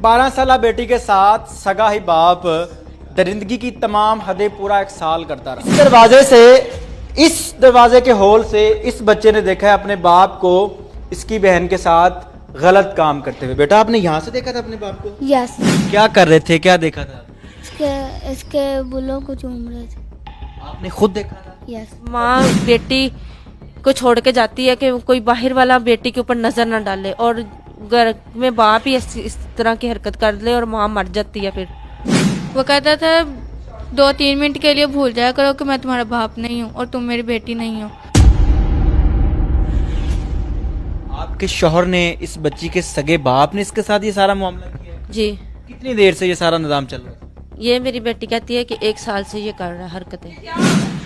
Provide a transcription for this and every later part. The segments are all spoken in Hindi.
12 साला बेटी के साथ सगा ही बाप दरिंदगी की तमाम हदें पूरा 1 साल करता रहा। इस दरवाजे के होल से इस बच्चे ने देखा है अपने बाप को इसकी बहन के साथ गलत काम करते हुए। बेटा आपने यहाँ से देखा था अपने बाप को? यस। क्या कर रहे थे, क्या देखा था? इसके बुलों को चूम रहे थे। आपने खुद देखा था? यस। माँ बेटी को छोड़ के जाती है कि कोई बाहर वाला बेटी के ऊपर नजर ना डाले, और घर में बाप ही इस तरह की हरकत कर ले और माँ मर जाती है। फिर वो कहता था 2-3 मिनट के लिए भूल जाया करो कि मैं तुम्हारा बाप नहीं हूँ और तुम मेरी बेटी नहीं हो। आपके शौहर ने, इस बच्ची के सगे बाप ने इसके साथ ये सारा मामला किया? जी। कितनी देर से ये सारा निजाम चल रहा है? ये मेरी बेटी कहती है कि 1 साल से ये कर रहा है हरकतें।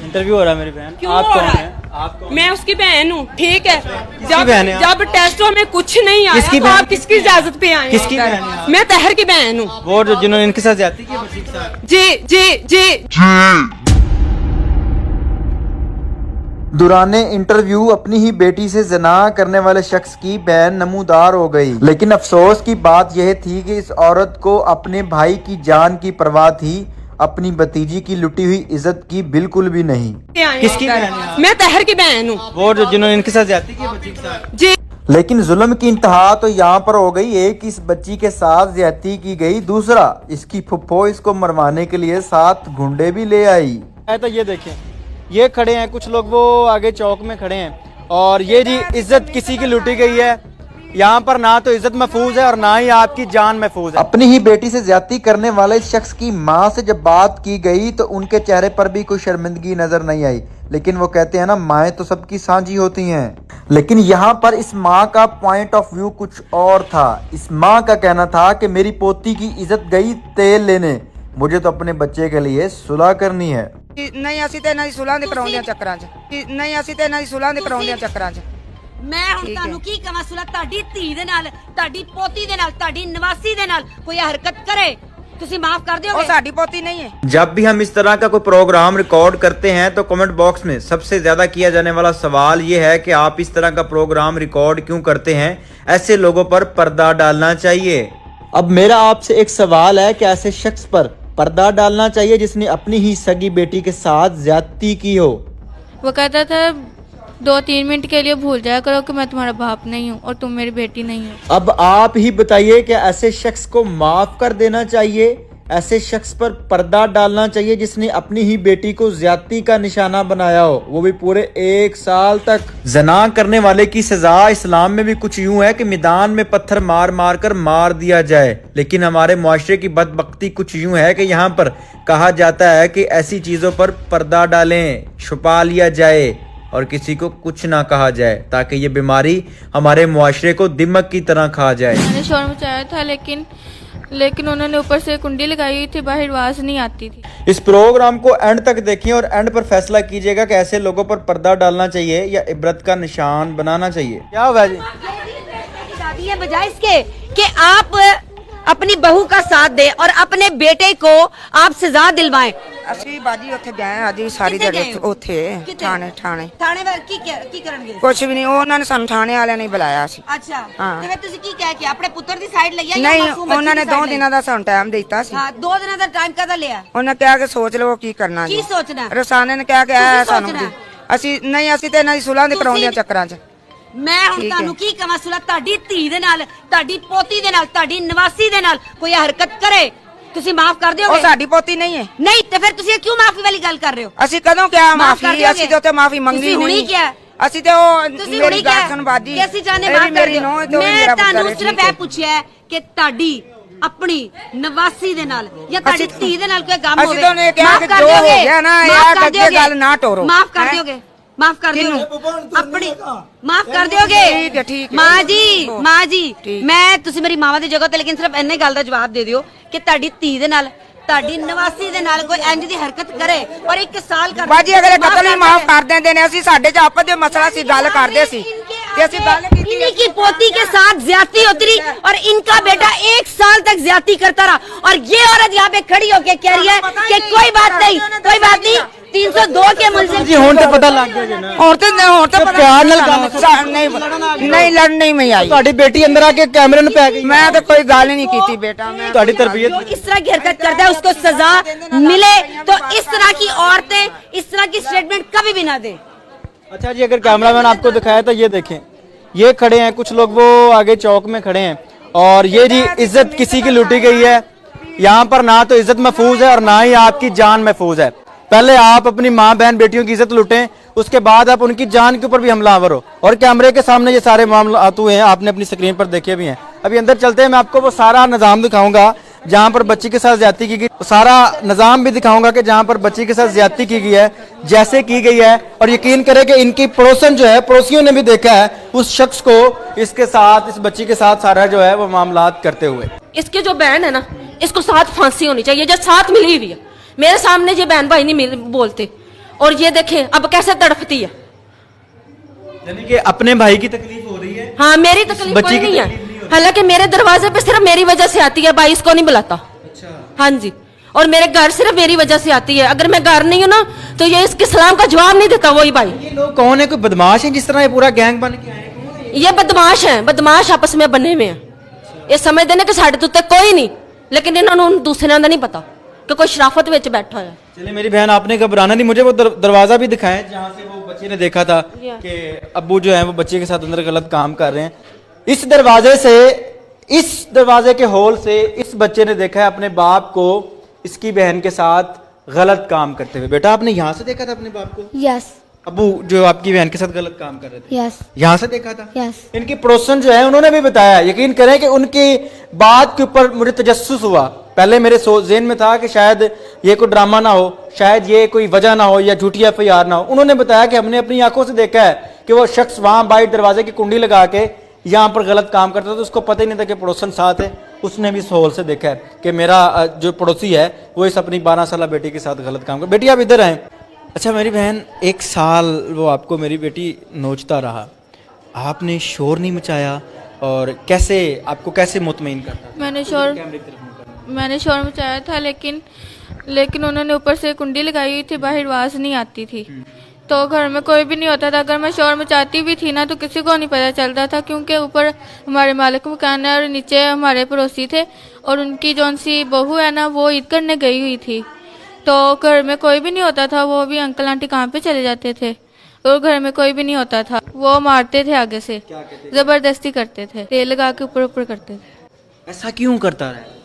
इंटरव्यू हो रहा है मेरी बहन। क्यों आप हो कौन रहा है? है? आप कौन? मैं उसकी बहन हूँ, ठीक है। बहन है जब टेस्टों में कुछ नहीं आया किसकी तो बहन? आप किसकी इजाजत पे आए? किसकी बहन है आप? मैं तहर की बहन हूँ। वो जिन्होंने इनके साथ ज्यादती की बच्ची के साथ? जी जी जी। दुराने इंटरव्यू अपनी ही बेटी से जना करने वाले शख्स की बहन नमूदार हो गई। लेकिन अफसोस की बात यह थी कि इस औरत को अपने भाई की जान की परवाह थी, अपनी भतीजी की लुटी हुई इज्जत की बिल्कुल भी नहीं। किसकी बहन है आप? मैं तहर की बहन हूँ। वो जिन्होंने इनके साथ ज्यादती की बच्ची के साथ? जी। लेकिन जुल्म की इंतहा तो यहाँ पर हो गई। एक इस बच्ची के साथ ज्यादती की गई, दूसरा इसकी फुफ्फो इसको मरवाने के लिए 7 गुंडे भी ले आई। तो ये देखें, ये खड़े हैं कुछ लोग, वो आगे चौक में खड़े हैं, और ये जी इज्जत किसी की लूटी गई है। यहाँ पर ना तो इज्जत महफूज है और ना ही आपकी जान महफूज है। अपनी ही बेटी से ज्यादती करने वाले इस शख्स की माँ से जब बात की गई तो उनके चेहरे पर भी कोई शर्मिंदगी नजर नहीं आई। लेकिन वो कहते हैं ना, माएँ तो सबकी साझी होती हैं। लेकिन यहाँ पर इस माँ का पॉइंट ऑफ व्यू कुछ और था। इस माँ का कहना था कि मेरी पोती की इज्जत गई तेल लेने, मुझे तो अपने बच्चे के लिए सुलह करनी है। नहीं ਅਸੀਂ ਤੇ ਇਹਨਾਂ ਦੀ ਸੁਲਾਹ ਦੇ ਕਰਾਉਂਦਿਆਂ ਚੱਕਰਾਂ 'ਚ ਨਹੀਂ ਅਸੀਂ ਤੇ ਇਹਨਾਂ ਦੀ ਸੁਲਾਹ ਦੇ ਕਰਾਉਂਦਿਆਂ ਚੱਕਰਾਂ 'ਚ ਮੈਂ ਹੁਣ ਤੁਹਾਨੂੰ ਕੀ ਕਹਾਂ, ਸੁਲਾ ਤੁਹਾਡੀ ਧੀ ਦੇ ਨਾਲ, ਤੁਹਾਡੀ ਪੋਤੀ ਦੇ ਨਾਲ, ਤੁਹਾਡੀ ਨਵਾਸੀ ਦੇ ਨਾਲ ਕੋਈ ਹਰਕਤ ਕਰੇ ਤੁਸੀਂ ਮਾਫ ਕਰ ਦਿਓਗੇ? ਉਹ ਸਾਡੀ ਪੋਤੀ नहीं है। जब भी हम इस तरह का कोई प्रोग्राम रिकॉर्ड करते हैं तो कमेंट बॉक्स में सबसे ज्यादा किया जाने वाला सवाल ये है कि आप इस तरह का प्रोग्राम रिकॉर्ड क्यों करते हैं, ऐसे लोगों पर पर्दा डालना चाहिए। अब मेरा आपसे एक सवाल है कि ऐसे शख्स पर पर्दा डालना चाहिए जिसने अपनी ही सगी बेटी के साथ ज्यादती की हो? वो कहता था 2-3 मिनट के लिए भूल जाया करो कि मैं तुम्हारा बाप नहीं हूँ और तुम मेरी बेटी नहीं हो। अब आप ही बताइए कि ऐसे शख्स को माफ कर देना चाहिए, ऐसे शख्स पर पर्दा डालना चाहिए जिसने अपनी ही बेटी को ज्यादती का निशाना बनाया हो, वो भी पूरे 1 साल तक। जना करने वाले की सजा इस्लाम में भी कुछ यूं है कि मैदान में पत्थर मार मार कर मार दिया जाए। लेकिन हमारे मुआशरे की बदबख्ती कुछ यूं है कि यहाँ पर कहा जाता है कि ऐसी चीजों पर पर्दा डालें, छुपा लिया जाए और किसी को कुछ ना कहा जाए, ताकि ये बीमारी हमारे मुआशरे को दिमक की तरह खा जाए। मैंने शोर मचाया था लेकिन उन्होंने ऊपर से कुंडी लगाई हुई थी, बाहर आवाज नहीं आती थी। इस प्रोग्राम को एंड तक देखिए और एंड पर फैसला कीजिएगा कि ऐसे लोगों पर पर्दा डालना चाहिए या इबरत का निशान बनाना चाहिए। क्या हुआ जी? दादी है बजाय इसके कि आप अपनी बहू का साथ दे और अपने बेटे को आप सजा दिलवाएं। ਅਸੀਂ ਬਾਜੀ ਉੱਥੇ ਗਏ ਅੱਜ ਵੀ ਸਾਰੀ ਕਿੱਥੇ ਦਿਹਾੜੀ ਗਏ ਹੋ? ਉੱਥੇ ਕਿੱਥੇ? ਥਾਣੇ ਥਾਣੇ ਵਾਲੇ ਕੀ ਕਰਨਗੇ? ਕੁਛ ਵੀ ਨਹੀਂ, ਉਹਨਾਂ ਨੇ ਸਾਨੂੰ ਥਾਣੇ ਵਾਲਿਆਂ ਨੇ ਬੁਲਾਇਆ ਸੀ। ਅੱਛਾ, ਹਾਂ। ਤੇ ਫਿਰ ਤੁਸੀਂ ਕੀ ਕਹਿ ਕੇ ਆਪਣੇ ਪੁੱਤਰ ਦੀ ਸਾਈਡ ਲਈ ਆ ਜਾਂ ਨਹੀਂ, ਮਾਸੂਮ ਬੱਚੀ ਉਹਨਾਂ ਨੇ ਦੀ 2 side ਲਈ? ਦਿਨਾਂ ਦਾ ਸਾਨੂੰ ਟਾਈਮ ਦਿੱਤਾ ਸੀ। ਹਾਂ, 2 ਦਿਨਾਂ ਦਾ ਟਾਈਮ ਕਦਾ ਲਿਆ? ਉਹਨਾਂ ਕਿਹਾ ਕਿ ਸੋਚ ਲਵੋ ਕੀ ਕਰਨਾ ਕੀ ਸੋਚਣਾ? ਰਸਾਨੇ ਨੇ ਕਿਹਾ ਕਿ ਤੁਸੀਂ ਇਹ ਸਾਨੂੰ ਸੋਚਣਾ? ਅਸੀਂ ਨਹੀਂ ਅਸੀਂ ਤੇ ਇਹਨਾਂ ਦੀ ਸੁਲਾਹ ਦੇ ਕਰਾਉਂਦਿਆਂ ਚੱਕਰਾਂ 'ਚ ਮੈਂ ਹੁਣ ਠੀਕ ਹੈ। ਤੁਹਾਨੂੰ ਕੀ ਕਹਾਂ, ਸੁਲਾ ਤੁਹਾਡੀ ਧੀ ਦੇ ਨਾਲ, ਤੁਹਾਡੀ ਪੋਤੀ ਦੇ ਨਾਲ, ਤੁਹਾਡੀ ਨਵਾਸੀ ਦੇ ਨਾਲ ਕੋਈ ਹਰਕਤ ਕਰੇ ਤੁਸੀਂ ਮਾਫ ਕਰ ਉਹ ਦਿਓਗੇ? ਸਾਡੀ ਪੋਤੀ ਨਹੀਂ ਹੈ। ਨਹੀਂ ਤੇ ਫਿਰ ਤੁਸੀਂ ਕਿਉਂ ਮਾਫੀ ਵਾਲੀ ਗੱਲ ਕਰ ਰਹੇ ਹੋ? ਅਸੀਂ ਕਦੋਂ ਕਿਹਾ ਮਾਫ਼ ਕਰ ਮਾਫੀ? ਦਿਓਗੇ? ਅਸੀਂ ਤੇ ਉੱਥੇ ਮਾਫੀ ਮੰਗੀ ਤੁਸੀਂ ਹੁਣੀ ਨਹੀਂ। ਕਿਹਾ? ਅਸੀਂ ਤੇ ਉਹ ਤੁਸੀਂ ਮੇਰੀ ਹੁਣੀ ਗੱਲ ਕਿਹਾ ਸੁਣ ਬਾਜੀ, ਕਿ ਅਸੀਂ ਚਾਹਨੇ ਇਹ ਮਾਫ ਵੀ ਕਰ ਮੇਰੀ ਦਿਓ। ਨੂੰਹ ਤੇ ਉਹ ਵੀ ਮੈਂ ਮੇਰਾ ਪੁੱਤਰ ਤੁਹਾਨੂੰ ਹੈ, ਸਿਰਫ ਠੀਕ ਇਹ ਹੈ। ਪੁੱਛਿਆ ਹੈ ਕਿ ਤੁਹਾਡੀ ਆਪਣੀ ਨਵਾਸੀ ਦੇ ਨਾਲ ਜਾਂ ਤੁਹਾਡੀ ਅਸੀਂ- ਧੀ ਦੇ ਨਾਲ ਕੋਈ ਗਮ ਅਸੀਂ ਹੋਵੇ, ਤਾਂ ਉਹਨੇ ਕਿਹਾ ਮਾਫ਼ ਕਿ ਕਰ ਜੋ ਹੋ ਦਿਓਗੇ? ਗਿਆ ਨਾ, ਮਾਫ਼ ਇਹ ਕਰ ਅੱਗੇ ਦਿਓਗੇ? ਗੱਲ ਨਾ ਟੋਰੋ। ਮਾਫ ਕਰ ਹੈਂ? ਦਿਓਗੇ? ਮਾਫ ਕਰ ਕਿਹਨੂੰ? ਦਿਓਗੇ? ਆਪਣੀ ਮਾਫ ਕਰ ਦਿਓਗੇ? ਠੀਕ ਹੈ, ਠੀਕ ਹੈ। ਮਾਂ ਜੀ, ਮਾਂ ਜੀ, ਠੀਕ। ਮੈਂ ਤੁਸੀਂ ਮੇਰੀ ਮਾਵਾ ਦੀ ਜਗ੍ਹਾ ਤੇ ਲੇਕਿਨ ਸਿਰਫ ਇੰਨੇ ਗੱਲ ਦਾ ਜਵਾਬ ਦੇ ਦਿਓ ਕਿ ਤੁਹਾਡੀ ਧੀ ਦੇ ਨਾਲ, ਤੁਹਾਡੀ ਨਵਾਸੀ ਦੇ ਨਾਲ ਕੋਈ ਇੰਜ ਦੀ ਹਰਕਤ ਕਰੇ ਔਰ 1 ਸਾਲ ਕਰ ਬਾਜੀ ਅਗਲੇ ਕਤਲ ਹੀ ਮਾਫ ਕਰ ਦਿੰਦੇ ਨੇ। ਅਸੀਂ ਸਾਡੇ ਚ ਆਪਸ ਦੇ ਮਸਲਾ ਸੀ, ਗੱਲ ਕਰਦੇ ਸੀ ਤੇ ਅਸੀਂ ਗੱਲ ਕੀਤੀ। इन्हीं की पोती के साथ ज्यादती होती रही और इनका बेटा 1 साल तक ज्यादती करता रहा और ये औरत यहाँ पे खड़ी होके कह रही है कि कोई बात नहीं, कोई बात नहीं, 302 के मुलजिम जी ਹੁਣ ਤੇ ਪਤਾ ਲੱਗ ਗਿਆ ਜੀ ਨਾ ਹੁਣ ਤੇ तो प्यार नाल गल नहीं लड़ने में आई ਤੁਹਾਡੀ ਬੇਟੀ ਅੰਦਰ ਆ ਕੇ ਕੈਮਰੇ ਨੂੰ ਪੈ ਗਈ मैं तो कोई गल ही नहीं की बेटा मैं ਤੁਹਾਡੀ ਤਰਬੀਅਤ जो इस तरह की हरकत करता है उसको सजा मिले तो इस तरह की औरतें इस तरह की स्टेटमेंट कभी भी ना दे। अच्छा जी, अगर कैमरामैन आपको दिखाया तो ये देखें, ये खड़े हैं कुछ लोग, वो आगे चौक में खड़े हैं और ये जी इज्जत किसी की लूटी गई है। यहाँ पर ना तो इज्जत महफूज है और ना ही आपकी जान महफूज है। पहले आप अपनी माँ बहन बेटियों की इज्जत लूटें, उसके बाद आप उनकी जान के ऊपर भी हमलावर हो। और कैमरे के सामने ये सारे मामला हुए हैं, आपने अपनी स्क्रीन पर देखे भी हैं। अभी अंदर चलते हैं, मैं आपको वो सारा निज़ाम दिखाऊंगा जहां पर बच्ची के साथ ज्यादती की गई, सारा निज़ाम भी दिखाऊंगा कि जहां पर बच्ची के साथ ज्यादती की गई है जैसे की गई है। और यकीन करें कि इनकी पड़ोसन जो है, पड़ोसियों ने भी देखा है उस शख्स को इसके साथ, इस बच्ची के साथ सारा जो है वो मामलात करते हुए। इसके जो बहन है ना, इसको साथ फांसी होनी चाहिए, जो साथ मिली हुई है। मेरे सामने ये बहन भाई नहीं बोलते और ये देखें अब कैसे तड़पती है। यानी कि अपने भाई की तकलीफ हो रही है, हाँ, मेरी तकलीफ बच्ची कोई की नहीं तकलीफ नहीं है। हालांकि मेरे दरवाजे पे सिर्फ मेरी वजह से आती है, भाई इसको नहीं बुलाता। हाँ जी, और मेरे घर सिर्फ मेरी वजह से आती है। अगर मैं घर नहीं हूँ ना तो ये इसके सलाम का जवाब नहीं देता वही भाई। ये लोग कौन है? कोई बदमाश है जिस तरह ये पूरा गैंग बन के आए हैं? ये बदमाश है, बदमाश आपस में बने हुए हैं। ये समझते ने कि साढ़े तो उत्ते कोई नहीं, लेकिन इन्होंने दूसरे का नहीं पता कि कोई शराफत विच बैठा है। चलिए मेरी बहन, आपने घबराना नहीं, मुझे वो दरवाजा भी दिखाएं जहां से वो बच्चे ने देखा था कि अब्बू जो है वो बच्चे के साथ अंदर गलत काम कर रहे हैं। इस दरवाजे से, इस दरवाजे के होल से इस बच्चे ने देखा है अपने बाप को इसकी बहन के साथ गलत काम करते हुए। बेटा, आपने यहाँ से देखा था अपने बाप को? यस अब्बू जो आपकी बहन के साथ गलत काम कर रहे थे, यस यहाँ से देखा था? यस इनकी पड़ोसन जो है उन्होंने भी बताया। यकीन करें कि उनकी बात के ऊपर मुझे तजस्सुस हुआ। पहले मेरे ज़हन में था कि शायद ये कोई ड्रामा ना हो, शायद ये कोई वजह ना हो या झूठी FIR ना हो। उन्होंने बताया कि हमने अपनी आंखों से देखा है कि वो शख्स वहां बाहर दरवाजे की कुंडी लगा के यहाँ पर गलत काम करता था। तो उसको पता ही नहीं था कि पड़ोसन साथ है। उसने भी इस होल से देखा है कि मेरा जो पड़ोसी है वो इस अपनी 12 साल बेटी के साथ गलत काम कर। बेटी आप इधर आए। अच्छा मेरी बहन, 1 साल वो आपको मेरी बेटी नोचता रहा, आपने शोर नहीं मचाया और कैसे आपको कैसे मुतमईन करता? मैंने शोर मचाया था, लेकिन उन्होंने ऊपर से कुंडी लगाई हुई थी, बाहर आवाज नहीं आती थी, तो घर में कोई भी नहीं होता था। अगर मैं शोर मचाती भी थी ना तो किसी को नहीं पता चलता था, क्योंकि ऊपर हमारे मालिक मकान है और नीचे हमारे पड़ोसी थे और उनकी जौन सी बहू है ना वो ईद करने गई हुई थी, तो घर में कोई भी नहीं होता था। वो भी अंकल आंटी काम पे चले जाते थे और घर में कोई भी नहीं होता था। वो मारते थे आगे से, जबरदस्ती करते थे, तेल लगा के ऊपर ऊपर करते थे। ऐसा क्यों करता रहा?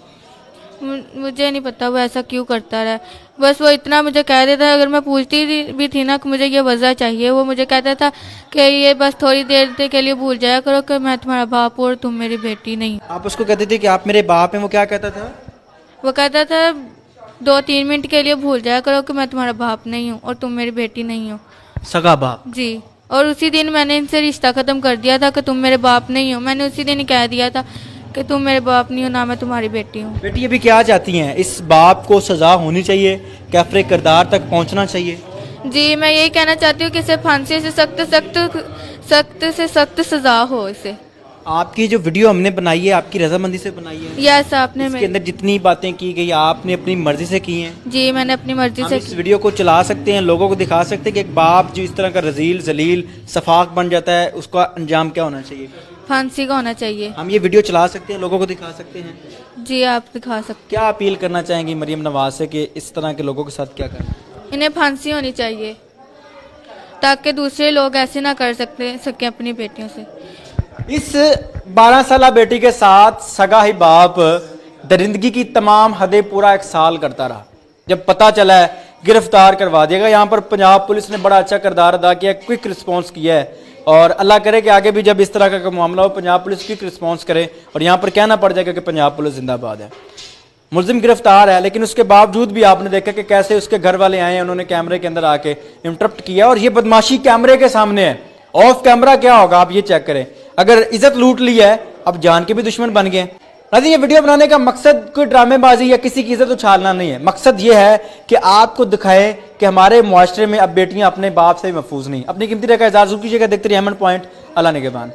मुझे नहीं पता वो ऐसा क्यों करता रहा। बस वो इतना मुझे कह देता था, अगर मैं पूछती भी थी ना कि मुझे ये वजह चाहिए, वो मुझे कहता था कि ये बस थोड़ी देर के लिए भूल जाया करो कि मैं तुम्हारा बाप और तुम मेरी बेटी नहीं। आप उसको कहते थे कि आप मेरे बाप हैं, वो क्या कहता था? वो कहता था 2-3 मिनट के लिए भूल जाया करो कि मैं तुम्हारा बाप नहीं हूँ और तुम मेरी बेटी नहीं हो। सगा बाप? जी। और उसी दिन मैंने इनसे रिश्ता खत्म कर दिया था कि तुम मेरे बाप नहीं हो। मैंने उसी दिन ही कह दिया था कि तुम मेरे बाप नहीं हो, ना मैं तुम्हारी बेटी हूँ। बेटी अभी क्या चाहती हैं? इस बाप को सजा होनी चाहिए, कैफरे किरदार तक पहुंचना चाहिए? जी, मैं यही कहना चाहती हूँ कि इसे फांसी से सख्त सजा हो इसे। आपकी जो वीडियो हमने बनाई है आपकी रजामंदी से बनाई है? यस, आपने इसके अंदर जितनी बातें की गई आपने अपनी मर्जी से की हैं? जी, मैंने अपनी मर्जी हम से इस वीडियो को चला सकते हैं, लोगों को दिखा सकते हैं कि एक बाप जो इस तरह का रजील जलील सफाक बन जाता है उसका अंजाम क्या होना चाहिए? फांसी का होना चाहिए। हम ये वीडियो चला सकते हैं, लोगों को दिखा सकते हैं? जी, आप दिखा सकते। क्या अपील करना चाहेंगी मरियम नवाज से कि इस तरह के लोगों के साथ क्या करना? इन्हें फांसी होनी चाहिए ताकि दूसरे लोग ऐसे ना कर सके अपनी बेटियों से। इस 12 साल बेटी के साथ सगा ही बाप दरिंदगी की तमाम हदें पूरा 1 साल करता रहा। जब पता चला है गिरफ्तार करवा दिएगा। यहाँ पर पंजाब पुलिस ने बड़ा अच्छा किरदार अदा किया, क्विक रिस्पॉन्स किया है और अल्लाह करे कि आगे भी जब इस तरह का मामला हो पंजाब पुलिस क्विक रिस्पॉन्स करे और यहाँ पर कहना पड़ जाएगा कि पंजाब पुलिस जिंदाबाद है। मुलजिम गिरफ्तार है, लेकिन उसके बावजूद भी आपने देखा कि कैसे उसके घर वाले आए, उन्होंने कैमरे के अंदर आके इंटरप्ट किया और ये बदमाशी कैमरे के सामने है। ऑफ कैमरा क्या होगा आप ये चेक करें। अगर इज्जत लूट ली है, अब जान के भी दुश्मन बन गए। ये वीडियो बनाने का मकसद कोई ड्रामेबाजी या किसी की इज्जत उछालना नहीं है। मकसद ये है कि आपको दिखाए कि हमारे मुआशरे में अब बेटियां अपने बाप से महफूज नहीं। अपनी कीमती रखा इजाज़त कीजिएगा। देखते रहिए अमन पॉइंट। अल्लाह निगहबान।